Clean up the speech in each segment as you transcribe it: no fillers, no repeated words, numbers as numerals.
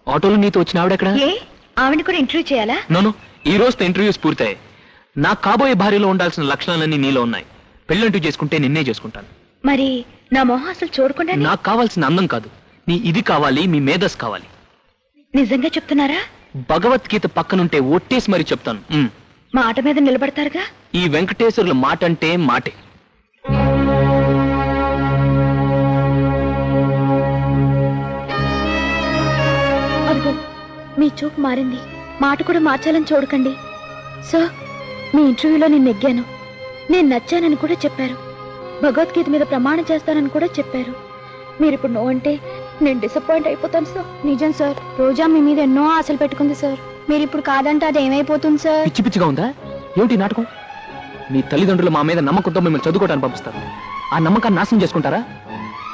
ఆటోలో నీతో వచ్చిన ఆవిడెక్కడ? ఆవిడ కూడా ఇంటర్వ్యూ చేయాలా? నోను, ఈ రోజుతో ఇంటర్వ్యూస్ పూర్తయ్యాయి. నా కాబోయే భార్యలో ఉండాల్సిన లక్షణాలన్నీ నీలో ఉన్నాయి. పెళ్ళంటూ చేసుకుంటే నిన్నే చేసుకుంటాను. మరి నా మొహం అసలు చూడకుండా? నాకు కావాల్సిన అందం కాదు, నీ ఇది కావాలి, మీ మేధస్ కావాలి. నిజంగా చెప్తున్నారా? భగవద్గీత పక్కనుంటే ఒట్టేసి మరీ చెప్తాను. మాట మీద నిలబడతారుగా? ఈ వెంకటేశ్వరుల మాట అంటే మాటే. అదిగో మీ చూపు మారింది. మాట కూడా మార్చాలని చూడకండి. సార్, మీ ఇంటర్వ్యూలో నేను నెగ్గాను, నేను నచ్చానని కూడా చెప్పారు. భగవద్గీత మీద ప్రమాణం చేస్తానని కూడా చెప్పారు. మీరు ఇప్పుడు నో అంటే నేను డిసప్పాయింట్ అయిపోతాను సార్. నిజం సార్, రోజా మీ మీద ఎన్నో ఆశలు పెట్టుకుంది సార్. మీరు ఇప్పుడు కాదంటే అది ఏమైపోతుంది సార్? పిచ్చి పిచ్చిగా ఉందా ఏమిటి నాటకం? మీ తల్లిదండ్రులు మా మీద నమ్మకంతో మిమ్మల్ని చదువుకోవడానికి పంపిస్తారు. ఆ నమ్మకాన్ని నాశనం చేసుకుంటారా?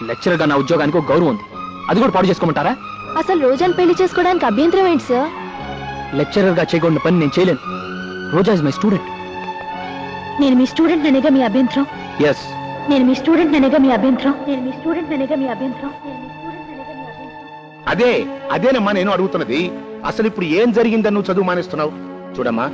లెక్చరర్గా నా ఉద్యోగానికి ఒక గౌరవం ఉంది, అది కూడా పాడు చేసుకోమంటారా? అసలు రోజాను పెళ్లి చేసుకోవడానికి అభ్యంతరం ఏంటి సార్? లెక్చరర్గా చేయకూడని పని నేను చేయలేను. రోజా ఇస్ మై స్టూడెంట్. నేను మీ స్టూడెంట్ అనేగా మీ అభ్యంతరం? ఎస్, నేను మీ స్టూడెంట్ అనేగా మీ అభ్యంతరం? నేను మీ స్టూడెంట్ అనేగా మీ అభ్యంతరం? అదేనమ్మా నేను అడుగుతున్నది. అసలు ఇప్పుడు ఏం జరిగిందని నువ్వు చదువు మానేస్తున్నావు? చూడమ్మా,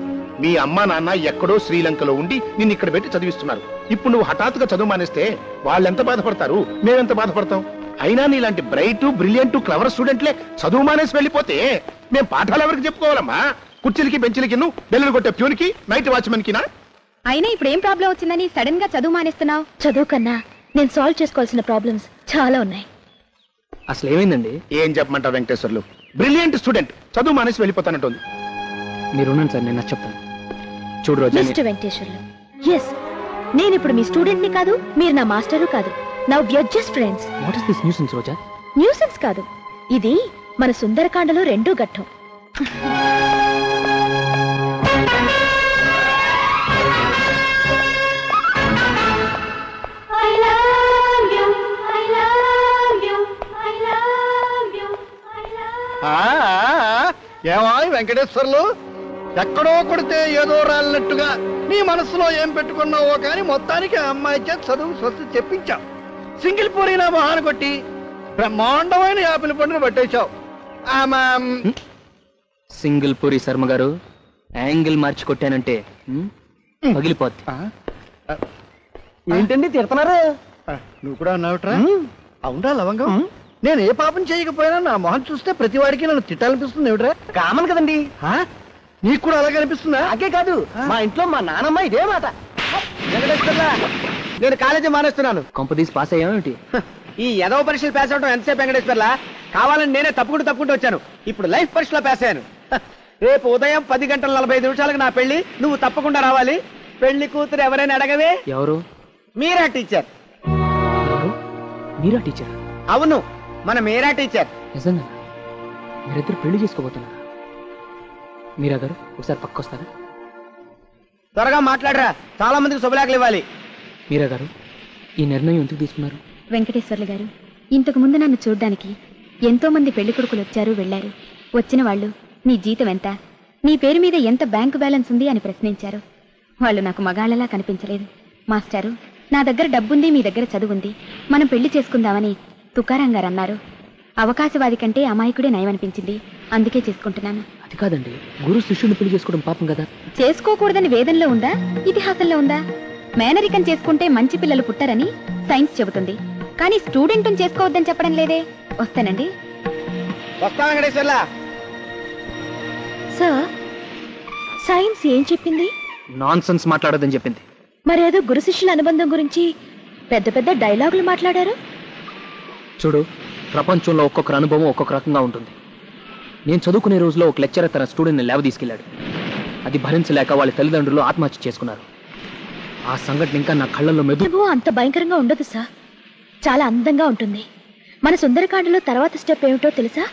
మీ అమ్మా నాన్న ఎక్కడో శ్రీలంకలో ఉండి నిన్ను ఇక్కడ పెట్టి చదివిస్తున్నారు. ఇప్పుడు నువ్వు హఠాత్తుగా చదువు మానేస్తే వాళ్ళు ఎంత బాధపడతారు, మేమెంత బాధపడతాం. అయినా నీలాంటి బ్రైట్, బ్రిలియంట్, క్లవర్ స్టూడెంట్లే చదువు మానేసి వెళ్ళిపోతే మేము పాఠాలు ఎవరికి చెప్పుకోవాలమ్మా? కుర్చీలకి, బెంచీలకి, బెల్లులు కొట్టే ప్యూన్కి, నైట్ వాచ్మెన్ కినా? అయినా ఇప్పుడు ఏం ప్రాబ్లం వచ్చిందని సడన్ గా చదువు మానేస్తున్నావు? చదువు కన్నా నేను సాల్వ్ చేసుకోవాల్సిన ప్రాబ్లమ్స్ చాలా ఉన్నాయి. అసలు ఏమైందండి? ఏం చెప్పమంటావు వెంకటేశ్వర్లు? బ్రిలియంట్ స్టూడెంట్ చదువు మానేసి వెళ్ళిపోతానంటుంది. మీరున్నాను సార్, నేను చెప్తాను. చూడు రోజా, మిస్టర్ వెంకటేశ్వర్లు, ఎస్, నేను ఇప్పుడు మీ స్టూడెంట్ ని కాదు, మీరు నా మాస్టరు కాదు. Now we are just friends. What is this nuisance Roja? Nuisance కాదు, ఇది మన సుందరకాండలో రెండో ఘట్టం. ఏమాయ్ వెంకటేశ్వర్లు, ఎక్కడో కొడితే ఏదో రాలినట్టుగా నీ మనసులో ఏం పెట్టుకున్నావో కానీ మొత్తానికి ఆ అమ్మాయికే చదువు స్వస్తి చెప్పించావు. సింగిల్ పూరి నా మొహాన్ని కొట్టి బ్రహ్మాండమైన యాపిల్ పండును పట్టేశావు. సింగిల్ పూరి శర్మ గారు, యాంగిల్ మార్చి కొట్టానంటే పగిలిపోద్ది. ఏంటండి తిడుతున్నారు? నువ్వు కూడా అన్నావుట్రా? అవునరా లవంగం, నేను ఏ పాపం చేయకపోయినా నా మొహం చూస్తే ప్రతి వాడికి నన్ను తిట్టాలనిపిస్తుంది. ఏమిట్రా? కామన్ కదండి. నీకు కూడా అలాగే అనిపిస్తుందా? అదే కాదు, మా ఇంట్లో మా నానమ్మ ఇదే మాట. నేను కాలేజీ మానేస్తున్నాను. కొంపదీసి పాస్ అయ్యామేమిటి? ఈ ఎదవ పరీక్షలు పాస్ అవడం ఎంతసేపు వెంకటేశ్వర్లా? కావాలని నేనే తప్పుకుంటూ వచ్చాను. ఇప్పుడు లైఫ్ పరీక్షలో పాస్ అయ్యాను. రేపు ఉదయం 10:45 నా పెళ్లి, నువ్వు తప్పకుండా రావాలి. పెళ్లి కూతురు ఎవరైనా అడగవే. ఎవరు? మీరా టీచర్. మీరా టీచర్? అవును, మన మీరా టీచర్. నిజంగా మీరిద్దరు పెళ్లి చేసుకోబోతున్నారా? మీరా గారు ఒకసారి పక్కొస్తారా? త్వరగా మాట్లాడరా, చాలా మందికి శుభలేఖలు ఇవ్వాలి. మీరా గారు, ఈ నిర్ణయం ఎందుకు తీసుకున్నారు? వెంకటేశ్వర్లు గారు, ఇంతకు ముందు నన్ను చూడ్డానికి ఎంతో మంది పెళ్లి కొడుకులు వచ్చారు వెళ్లారు. వచ్చిన వాళ్ళు నీ జీతం ఎంత, నీ పేరు మీద ఎంత బ్యాంకు బ్యాలెన్స్ ఉంది అని ప్రశ్నించారు. వాళ్ళు నాకు మగాళ్ళలా కనిపించలేదు. మాస్టారు, నా దగ్గర డబ్బుంది, మీ దగ్గర చదువుంది, మనం పెళ్లి చేసుకుందామని తుకారాం గారు అన్నారు. అవకాశవాది కంటే అమాయకుడే నయమనిపించింది, అందుకే చేసుకుంటున్నాను. అది కాదండి, గురు శిష్యుని పెళ్లి చేసుకోవడం పాపం కదా. చేసుకోకూడదని వేదంలో ఉందా, ఇతిహాసంలో ఉందా? మేనరికం చేసుకుంటే మంచి పిల్లలు పుట్టరని సైన్స్ చెబుతుంది, కానీ స్టూడెంట్ చేసుకోవద్దని చెప్పడం లేదే. వస్తానండి. సార్, సైన్స్ ఏం చెప్పింది? నాన్ సెన్స్ మాట్లాడొద్దని చెప్పింది. మరేదో గురు శిష్యుల అనుబంధం గురించి పెద్ద పెద్ద డైలాగులు మాట్లాడారు. చూడు, ప్రపంచంలో ఒక్కొక్కరు అనుభవం ఒక్కొక్క రకంగా ఉంటుంది. నేను చదువుకునే రోజులో ఒక లెక్చరర్ తన స్టూడెంట్ని ల్యాబ్ తీసుకెళ్లాడు. అది భరించలేక వాళ్ళ తల్లిదండ్రులు ఆత్మహత్య చేసుకున్నారు. ఆ సంఘటన ఇంకా నా కళ్ళల్లో మెదు. అంత భయంకరంగా ఉండదు సార్, చాలా అందంగా ఉంటుంది. మన సుందరకాండలో తర్వాత స్టెప్ ఏమిటో తెలుసా?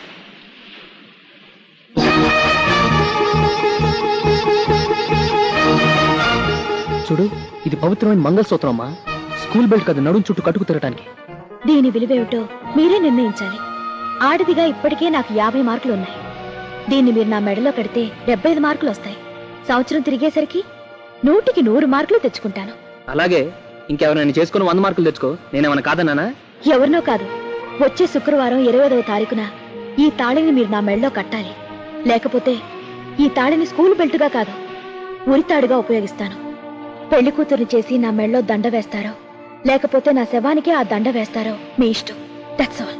చూడు, ఇది పవిత్రమైన మంగళసూత్రం అమ్మా. స్కూల్ బెల్ట్ కదా, నడుం చుట్టూ కట్టుకు తిరగటానికి. దీని విలువేమిటో మీరే నిర్ణయించాలి. ఆడదిగా ఇప్పటికే నాకు 50 మార్కులు ఉన్నాయి. దీన్ని మీరు నా మెడలో కడితే 75 మార్కులు వస్తాయి. సంవత్సరం తిరిగేసరికి 100కి 100 మార్కులు తెచ్చుకుంటాను. అలాగే ఇంకెవరైనా చేసుకుని 100 మార్కులు తెచ్చుకో, నేనేమన్నా కాదన్నానా? ఎవరినో కాదు, వచ్చే శుక్రవారం 25వ తారీఖున ఈ తాళిని మీరు నా మెళ్ళలో కట్టాలి. లేకపోతే ఈ తాళిని స్కూల్ బెల్ట్గా కాదు, ఉరితాడుగా ఉపయోగిస్తాను. పెళ్లి కూతురు చేసి నా మెళ్ళలో దండ వేస్తారో లేకపోతే నా శవానికి ఆ దండ వేస్తారో మీ ఇష్టం. That's all.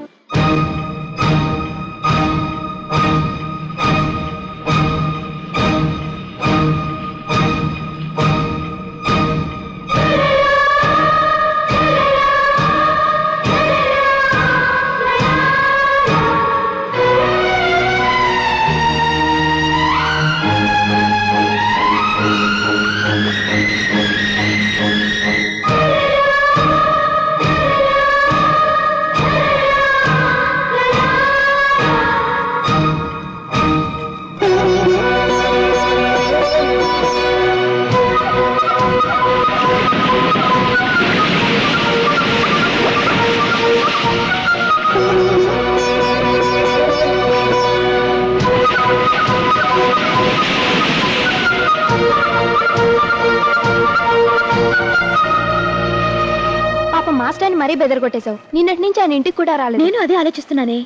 మాస్టర్ని మరీ బెదరగొట్టేశావు. నిన్నటి నుంచి ఆయన ఇంటికి కూడా రాలేదు. నేను అదే ఆలోచిస్తున్నానే.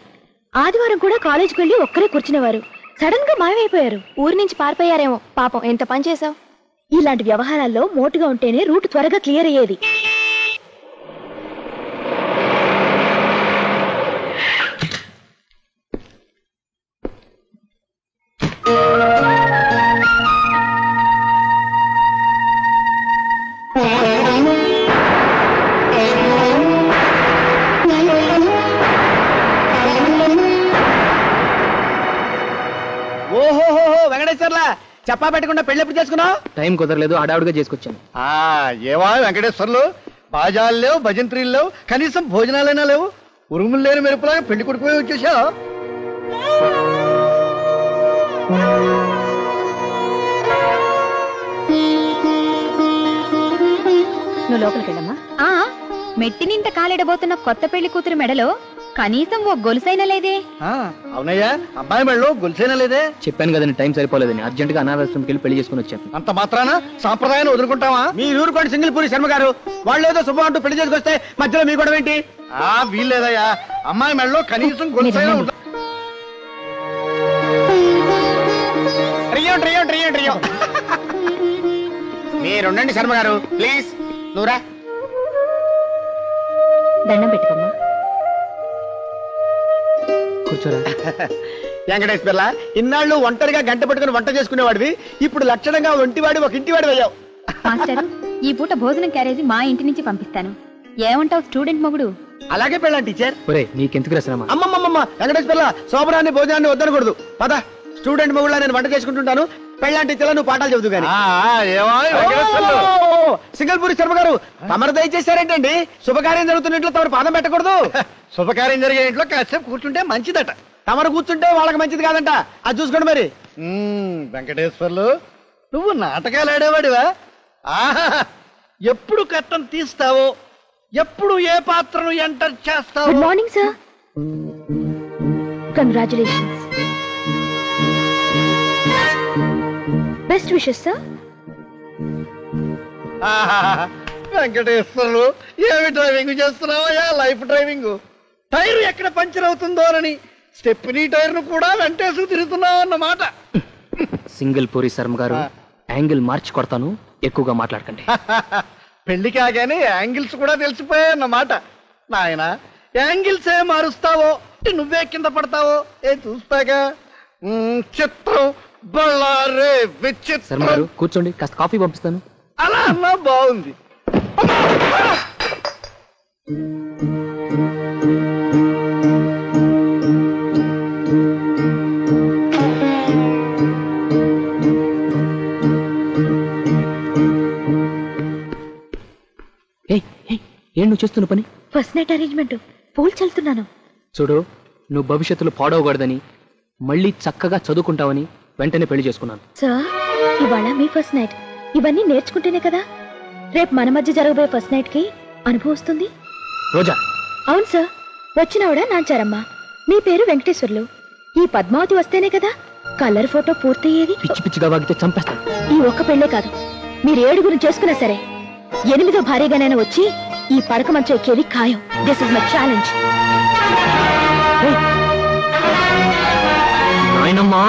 ఆదివారం కూడా కాలేజీకి వెళ్ళి ఒక్కరే కూర్చునేవారు. సడన్ గా మాయమైపోయారు. ఊరి నుంచి పారిపోయారేమో. పాపం ఎంత పని చేశావు. ఇలాంటి వ్యవహారాల్లో మోటుగా ఉంటేనే రూట్ త్వరగా క్లియర్ అయ్యేది. చెప్పా పెట్టకుండా పెళ్లి ఎప్పుడు చేసుకున్నావు? టైం కుదరలేదు, హడావుడిగా చేసుకొచ్చాను. ఏవా వెంకటేశ్వర్లు, బాజాలు లేవు, భజంత్రీలు లేవు, కనీసం భోజనాలైనా లేవు. ఉరుములు లేని మెరుపులాగా పెళ్లి కొడుకుపోయి వచ్చేసావు. నువ్వు లోపలికి వెళ్ళమ్మా. మెట్టినింత కాలిడబోతున్న కొత్త పెళ్లి కూతురు మెడలో కనీసం ఓ గొలుసైనా లేదే. అవునయ్యా, అబ్బాయి మెడలో గొలుసైనా లేదే. చెప్పాను కదండి, టైం సరిపోలేదని. అర్జెంట్ గా అనాథాశ్రమంకి వెళ్ళి పెళ్లి చేసుకుని వచ్చాను. అంత మాత్రాన సాంప్రదాయాన్ని వదులుకుంటావా? మీ ఊరుకోండి సింగిల్పూరి శర్మ గారు. వాళ్ళు ఏదో శుభం అంటూ పెళ్లి చేసుకొస్తే మధ్యలో మీ కూడా ఏంటి? వీల్లేదయ్యా, అమ్మాయి మెడలో కనీసం గొలుసైనా ఉంటుంది. మీరుండండి శర్మ గారు, ప్లీజ్. నువ్వురా. దండం పెట్టుకోమ్మా. కూర్చోరా. వెంకటేశ్వర్ల, ఇన్నాళ్ళు ఒంటరిగా గంట పట్టుకుని వంట చేసుకునేవాడివి, ఇప్పుడు లక్షణంగా ఒంటివాడి ఒక ఇంటివాడి అయ్యావు. మాస్టర్, ఈ పూట భోజనం క్యారేజీ మా ఇంటి నుంచి పంపిస్తాను. ఏమంటావు స్టూడెంట్ మొగుడు? అలాగే పెళ్ళాం టీచర్. ఒరే, నీకెందుకు శ్రమ? అమ్మమ్మమ్మ, వెంకటేశ్వర్ల, శోభనాన్ని భోజనాన్ని వద్దనకూడదు. పద, స్టూడెంట్ మొగుడులా నేను వంట చేసుకుంటుంటాను. పెళ్ళాంటి టీచర్లా నువ్వు పాఠాలు చెబుతూ గానీ. సింగల్పూరి శర్మ గారు, తమరు దయచేశారేంటండి? శుభకార్యం జరుగుతున్న ఇంట్లో తమరు పాదం పెట్టకూడదు. శుభకార్యం జరిగే ఇంట్లో కాసేపు కూర్చుంటే మంచిదట. తమరు కూర్చుంటే వాళ్ళకి మంచిది కాదంట. అది చూసుకోండి మరి. వెంకటేశ్వర్లు, నువ్వు నాటకాలు ఆడేవాడివా? ఎప్పుడు కట్టం తీస్తావో, ఎప్పుడు ఏ పాత్రను ఎంటర్ చేస్తావు? Good morning sir. Congratulations. Best wishes sir. Venkateswarlu, ఏమి డ్రైవింగ్ చేస్తున్నావా? Life driving. టైర్ ఎక్కడ పంచర్ అవుతుందోనని స్టెప్నీ టైర్ ను కూడా వెంటేసుకు తిరుగుతున్నావు అన్నమాట. సింగిల్ పూరి శర్మ గారు, యాంగిల్ మార్చి కొడతాను, ఎక్కువగా మాట్లాడకండి. పెళ్లికి ఆగానే యాంగిల్స్ కూడా తెలిసిపోయాయన్నమాట. నాయన, యాంగిల్స్ ఏ మారుస్తావో, నువ్వే కింద పడతావో ఏ చూస్తాగా. చిత్రం, బళ్ళారే విచిత్రం. శర్మ గారు కూర్చోండి, కాస్త కాఫీ పంపిస్తాను. అలా అన్నా బాగుంది. ఏం నువ్వు చేస్తున్న పని? ఫస్ట్ నైట్ అరేంజ్మెంట్, పూలు చల్లుతున్నాను. చూడు, నువ్వు భవిష్యత్తులో పాడవకూడదని, మళ్ళీ చక్కగా చదువుకుంటావని వెంటనే పెళ్లి చేసుకున్నాను. సార్, ఇవాళ మీ ఫస్ట్ నైట్. ఇవన్నీ నేర్చుకుంటేనే కదా రేపు మన మధ్య జరగబోయే ఫస్ట్ నైట్ కి అనుభవం వస్తుంది. రోజా? అవును సార్, వచ్చినవాడా నాంచారమ్మ. మీ పేరు వెంకటేశ్వర్లు. ఈ పద్మావతి వస్తేనే కదా కలర్ ఫోటో పూర్తయ్యేది. పిచ్చి పిచ్చిగా వాగితే చంపేస్తాను. ఈ ఒక్క పెళ్లే కాదు, మీరు 7 చేసుకున్నా సరే 8వ భార్యగానైనా వచ్చి ఈ పడక మంచం ఎక్కేది ఖాయం. This is my challenge. నాయనమ్మా